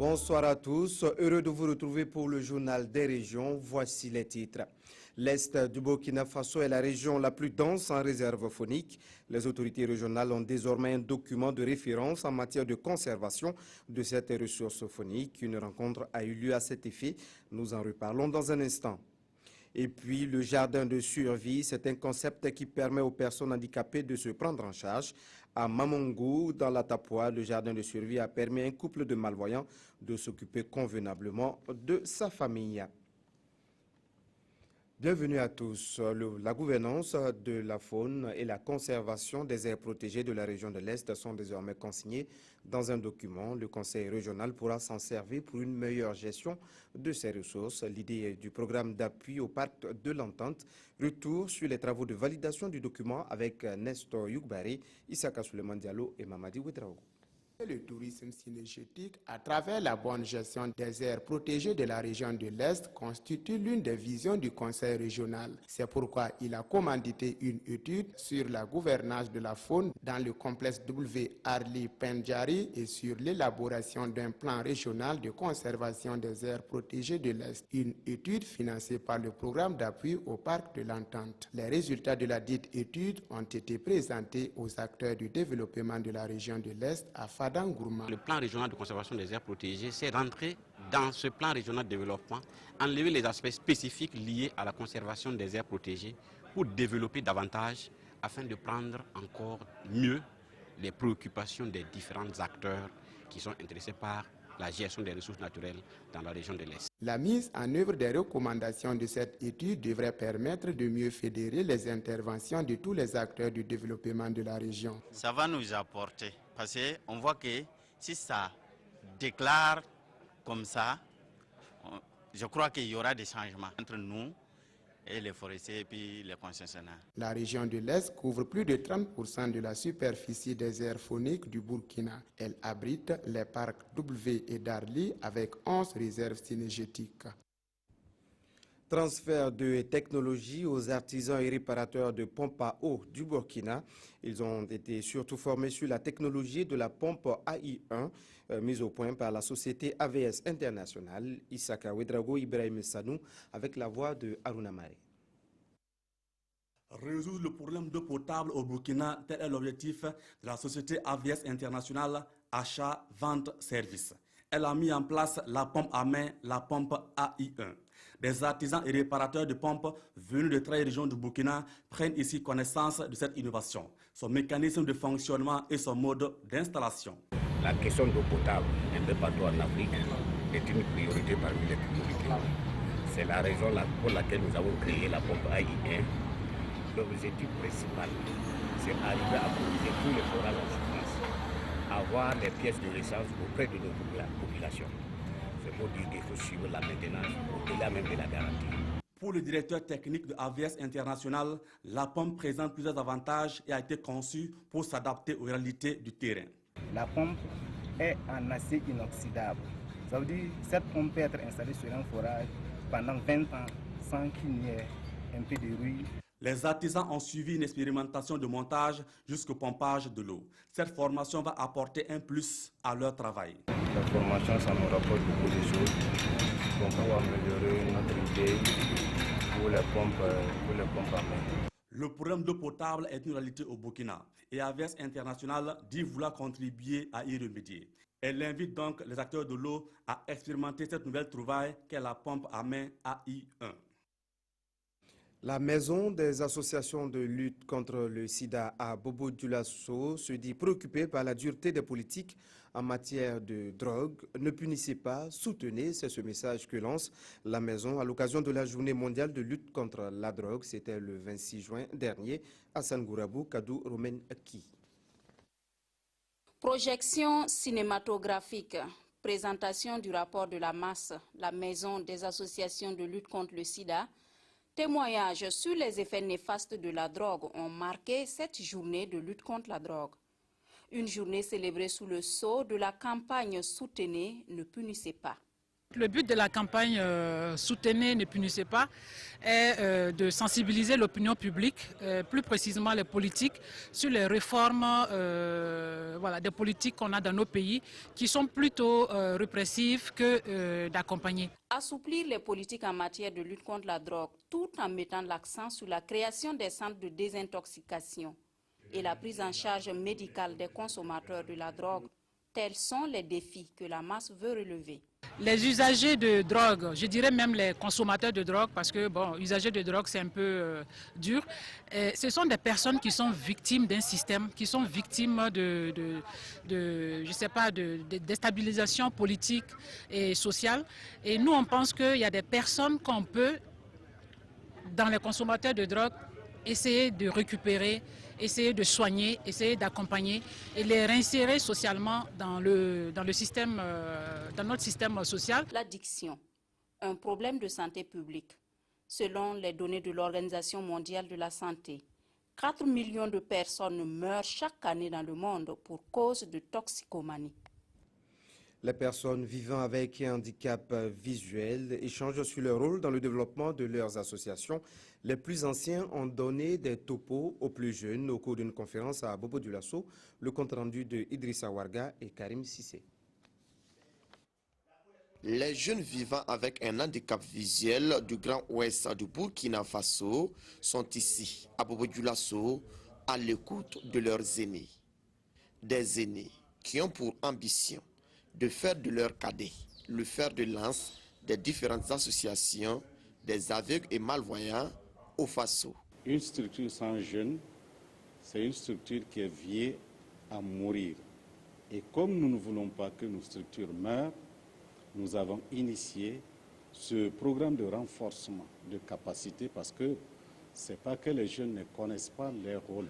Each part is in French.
Bonsoir à tous, heureux de vous retrouver pour le journal des régions. Voici les titres. L'Est du Burkina Faso est la région la plus dense en réserve faunique. Les autorités régionales ont désormais un document de référence en matière de conservation de cette ressource faunique. Une rencontre a eu lieu à cet effet. Nous en reparlons dans un instant. Et puis, le jardin de survie, c'est un concept qui permet aux personnes handicapées de se prendre en charge. À Mamongou, dans la Tapua, le jardin de survie a permis à un couple de malvoyants de s'occuper convenablement de sa famille. Bienvenue à tous. La gouvernance de la faune et la conservation des aires protégées de la région de l'Est sont désormais consignées dans un document. Le Conseil régional pourra s'en servir pour une meilleure gestion de ces ressources. L'idée du programme d'appui au parc de l'Entente. Retour sur les travaux de validation du document avec Nestor Youkbari, Issaka Souleymane Diallo et Mamadi Ouedraogo. Le tourisme synergétique à travers la bonne gestion des aires protégées de la région de l'Est constitue l'une des visions du Conseil régional. C'est pourquoi il a commandité une étude sur la gouvernance de la faune dans le complexe W. Arli Pendjari et sur l'élaboration d'un plan régional de conservation des aires protégées de l'Est. Une étude financée par le programme d'appui au parc de l'Entente. Les résultats de la dite étude ont été présentés aux acteurs du développement de la région de l'Est à Fada. Le plan régional de conservation des aires protégées, c'est rentrer dans ce plan régional de développement, enlever les aspects spécifiques liés à la conservation des aires protégées pour développer davantage afin de prendre encore mieux les préoccupations des différents acteurs qui sont intéressés par la gestion des ressources naturelles dans la région de l'Est. La mise en œuvre des recommandations de cette étude devrait permettre de mieux fédérer les interventions de tous les acteurs du développement de la région. Ça va nous apporter, parce qu'on voit que si ça déclare comme ça, je crois qu'il y aura des changements entre nous et les forestiers et puis les concessionnaires. La région de l'Est couvre plus de 30% de la superficie des aires fauniques du Burkina. Elle abrite les parcs W et Darli avec 11 réserves synergétiques. Transfert de technologie aux artisans et réparateurs de pompes à eau du Burkina. Ils ont été surtout formés sur la technologie de la pompe AI1 mise au point par la société AVS International. Issaka Ouedraogo, Ibrahim Sanou avec la voix de Haruna Mare. Résoudre le problème d'eau potable au Burkina, tel est l'objectif de la société AVS International Achat, Vente, Service. Elle a mis en place la pompe à main, la pompe AI1. Des artisans et réparateurs de pompes venus de 13 régions du Burkina prennent ici connaissance de cette innovation, son mécanisme de fonctionnement et son mode d'installation. La question d'eau potable, un peu partout en Afrique, est une priorité parmi les priorités. C'est la raison pour laquelle nous avons créé la pompe AI1. L'objectif principal, c'est d'arriver à approvisionner tous les forages en surface, avoir les pièces de rechange auprès de nos populations. C'est pour dire qu'il faut suivre la maintenance au-delà même de la garantie. Pour le directeur technique de AVS International, la pompe présente plusieurs avantages et a été conçue pour s'adapter aux réalités du terrain. La pompe est en acier inoxydable. Ça veut dire que cette pompe peut être installée sur un forage pendant 20 ans sans qu'il n'y ait un peu de bruit. Les artisans ont suivi une expérimentation de montage jusqu'au pompage de l'eau. Cette formation va apporter un plus à leur travail. La formation, ça nous rapporte beaucoup de choses pour améliorer notre idée pour les pompes à main. Le problème d'eau potable est une réalité au Burkina et AVS International dit vouloir contribuer à y remédier. Elle invite donc les acteurs de l'eau à expérimenter cette nouvelle trouvaille qu'est la pompe à main AI1. La maison des associations de lutte contre le sida à Bobo-Dioulasso se dit préoccupée par la dureté des politiques en matière de drogue. Ne punissez pas, soutenez, c'est ce message que lance la maison à l'occasion de la journée mondiale de lutte contre la drogue. C'était le 26 juin dernier à Sangourabou, Kadou, Romain Aki. Projection cinématographique. Présentation du rapport de la masse, la maison des associations de lutte contre le sida. Témoignages sur les effets néfastes de la drogue ont marqué cette journée de lutte contre la drogue. Une journée célébrée sous le sceau de la campagne Soutenez, ne punissez pas. Le but de la campagne Soutenez, ne punissez pas est de sensibiliser l'opinion publique, plus précisément les politiques, sur les réformes des politiques qu'on a dans nos pays qui sont plutôt répressives que d'accompagner. Assouplir les politiques en matière de lutte contre la drogue tout en mettant l'accent sur la création des centres de désintoxication et la prise en charge médicale des consommateurs de la drogue, tels sont les défis que la masse veut relever. Les usagers de drogue, je dirais même les consommateurs de drogue, parce que bon, usagers de drogue c'est un peu dur, ce sont des personnes qui sont victimes d'un système, qui sont victimes de déstabilisation politique et sociale. Et nous on pense qu'il y a des personnes qu'on peut, dans les consommateurs de drogue, essayer de récupérer, essayer de soigner, essayer d'accompagner et les réinsérer socialement dans notre système social. L'addiction, un problème de santé publique. Selon les données de l'Organisation mondiale de la santé, 4 millions de personnes meurent chaque année dans le monde pour cause de toxicomanie. Les personnes vivant avec un handicap visuel échangent sur leur rôle dans le développement de leurs associations. Les plus anciens ont donné des topos aux plus jeunes au cours d'une conférence à Bobo Dioulasso. Le compte rendu de Idrissa Warga et Karim Sissé. Les jeunes vivant avec un handicap visuel du Grand Ouest du Burkina Faso sont ici, à Bobo Dioulasso, à l'écoute de leurs aînés. Des aînés qui ont pour ambition de faire de leur cadet le fer de lance des différentes associations des aveugles et malvoyants au Faso. Une structure sans jeunes, c'est une structure qui est vouée à mourir. Et comme nous ne voulons pas que nos structures meurent, nous avons initié ce programme de renforcement de capacité parce que ce n'est pas que les jeunes ne connaissent pas leur rôle,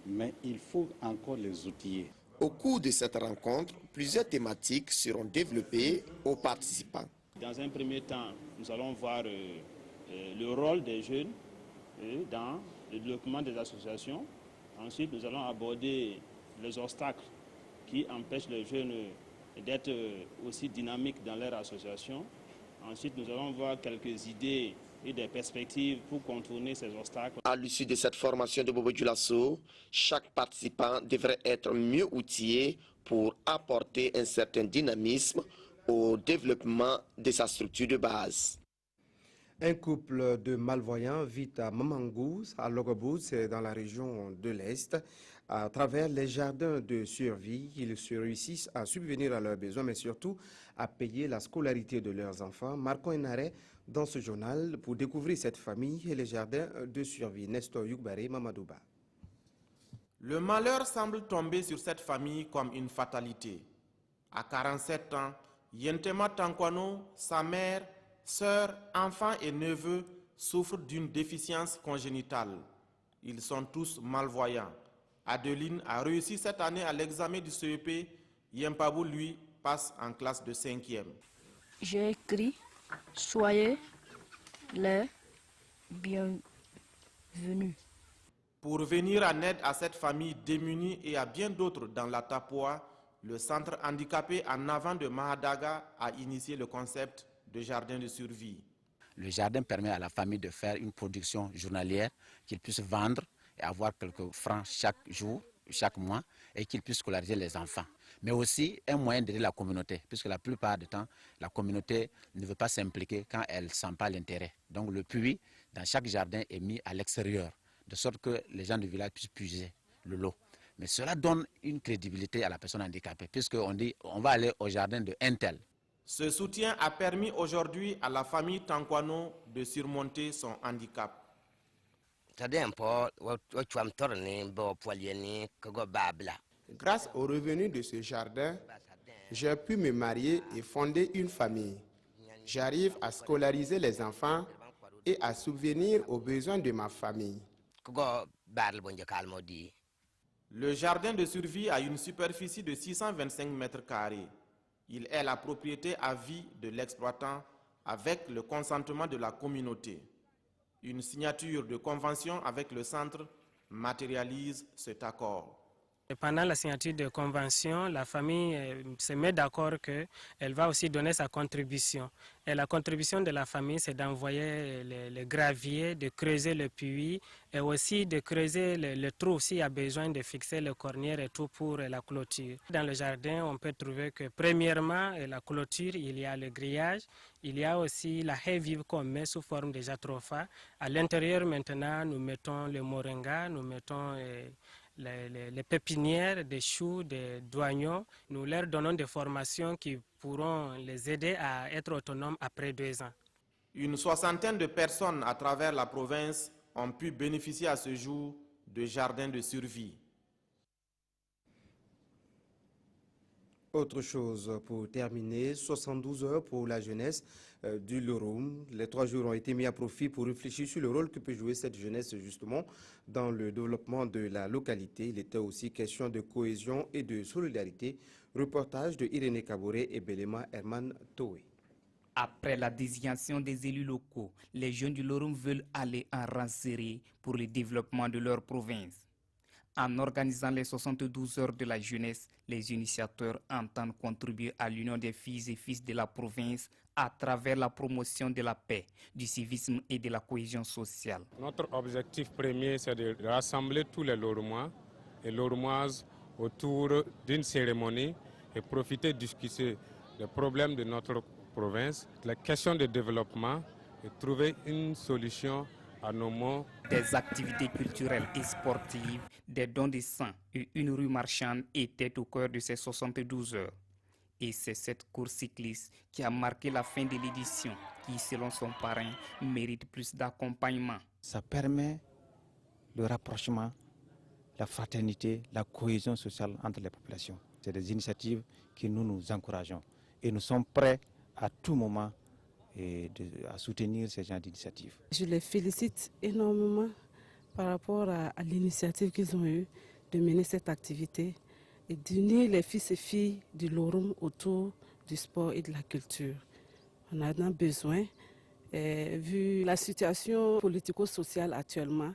mais il faut encore les outiller. Au cours de cette rencontre, plusieurs thématiques seront développées aux participants. Dans un premier temps, nous allons voir le rôle des jeunes dans le développement des associations. Ensuite, nous allons aborder les obstacles qui empêchent les jeunes d'être aussi dynamiques dans leur association. Ensuite, nous allons voir quelques idées et des perspectives pour contourner ces obstacles. À l'issue de cette formation de Bobo Dioulasso, chaque participant devrait être mieux outillé pour apporter un certain dynamisme au développement de sa structure de base. Un couple de malvoyants vit à Mamangou, à Logobou, c'est dans la région de l'Est. À travers les jardins de survie, ils se réussissent à subvenir à leurs besoins, mais surtout à payer la scolarité de leurs enfants. Marquons un arrêt dans ce journal pour découvrir cette famille et les jardins de survie. Nestor Youkbaré, Mamadouba. Le malheur semble tomber sur cette famille comme une fatalité. À 47 ans, Yentema Tankwano, sa mère, sœur, enfants et neveux souffrent d'une déficience congénitale. Ils sont tous malvoyants. Adeline a réussi cette année à l'examen du CEP. Yempabou, lui, passe en classe de 5e. J'ai écrit « Soyez les bienvenus ». Pour venir en aide à cette famille démunie et à bien d'autres dans la Tapua, le centre handicapé en avant de Mahadaga a initié le concept de jardin de survie. Le jardin permet à la famille de faire une production journalière qu'ils puissent vendre et avoir quelques francs chaque jour, chaque mois, et qu'ils puissent scolariser les enfants. Mais aussi un moyen d'aider la communauté, puisque la plupart du temps, la communauté ne veut pas s'impliquer quand elle ne sent pas l'intérêt. Donc le puits dans chaque jardin est mis à l'extérieur, de sorte que les gens du village puissent puiser le lot. Mais cela donne une crédibilité à la personne handicapée, puisqu'on dit on va aller au jardin de un tel. Ce soutien a permis aujourd'hui à la famille Tankwano de surmonter son handicap. Grâce aux revenus de ce jardin, j'ai pu me marier et fonder une famille. J'arrive à scolariser les enfants et à subvenir aux besoins de ma famille. Le jardin de survie a une superficie de 625 mètres carrés. Il est la propriété à vie de l'exploitant avec le consentement de la communauté. Une signature de convention avec le centre matérialise cet accord. Pendant la signature de convention, la famille se met d'accord qu'elle va aussi donner sa contribution. Et la contribution de la famille, c'est d'envoyer le gravier, de creuser le puits et aussi de creuser le trou s'il y a besoin de fixer le cornière et tout pour la clôture. Dans le jardin, on peut trouver que premièrement, la clôture, il y a le grillage, il y a aussi la haie vive qu'on met sous forme de jatropha. À l'intérieur, maintenant, nous mettons le moringa, nous mettons les pépinières, des choux, des douanions. Nous leur donnons des formations qui pourront les aider à être autonomes après 2 ans. Une soixantaine de personnes à travers la province ont pu bénéficier à ce jour de jardins de survie. Autre chose pour terminer, 72 heures pour la jeunesse du Loroum. Les 3 jours ont été mis à profit pour réfléchir sur le rôle que peut jouer cette jeunesse justement dans le développement de la localité. Il était aussi question de cohésion et de solidarité. Reportage de Irénée Kaboré et Belema Herman Toé. Après la désignation des élus locaux, les jeunes du Loroum veulent aller en rang serré pour le développement de leur province. En organisant les 72 heures de la jeunesse, les initiateurs entendent contribuer à l'union des filles et fils de la province à travers la promotion de la paix, du civisme et de la cohésion sociale. Notre objectif premier, c'est de rassembler tous les Loroumois et Loroumoises autour d'une cérémonie et profiter de discuter des problèmes de notre province, les questions de développement et trouver une solution à nos maux. Des activités culturelles et sportives, des dons de sang et une rue marchande étaient au cœur de ces 72 heures. Et c'est cette course cycliste qui a marqué la fin de l'édition, qui, selon son parrain, mérite plus d'accompagnement. Ça permet le rapprochement, la fraternité, la cohésion sociale entre les populations. C'est des initiatives que nous encourageons. Et nous sommes prêts à tout moment à soutenir ces genres d'initiatives. Je les félicite énormément par rapport à l'initiative qu'ils ont eue de mener cette activité et d'unir les fils et filles du Loroum autour du sport et de la culture. On en a besoin, vu la situation politico-sociale actuellement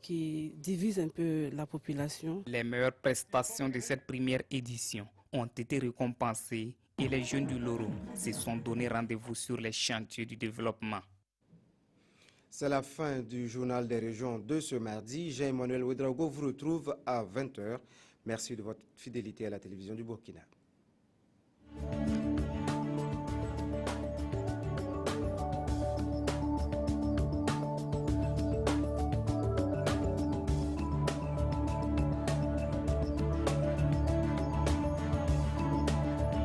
qui divise un peu la population. Les meilleures prestations de cette première édition ont été récompensées et les jeunes du Loroum se sont donné rendez-vous sur les chantiers du développement. C'est la fin du journal des régions de ce mardi. Jean-Emmanuel Ouedraogo vous retrouve à 20 h. Merci de votre fidélité à la télévision du Burkina.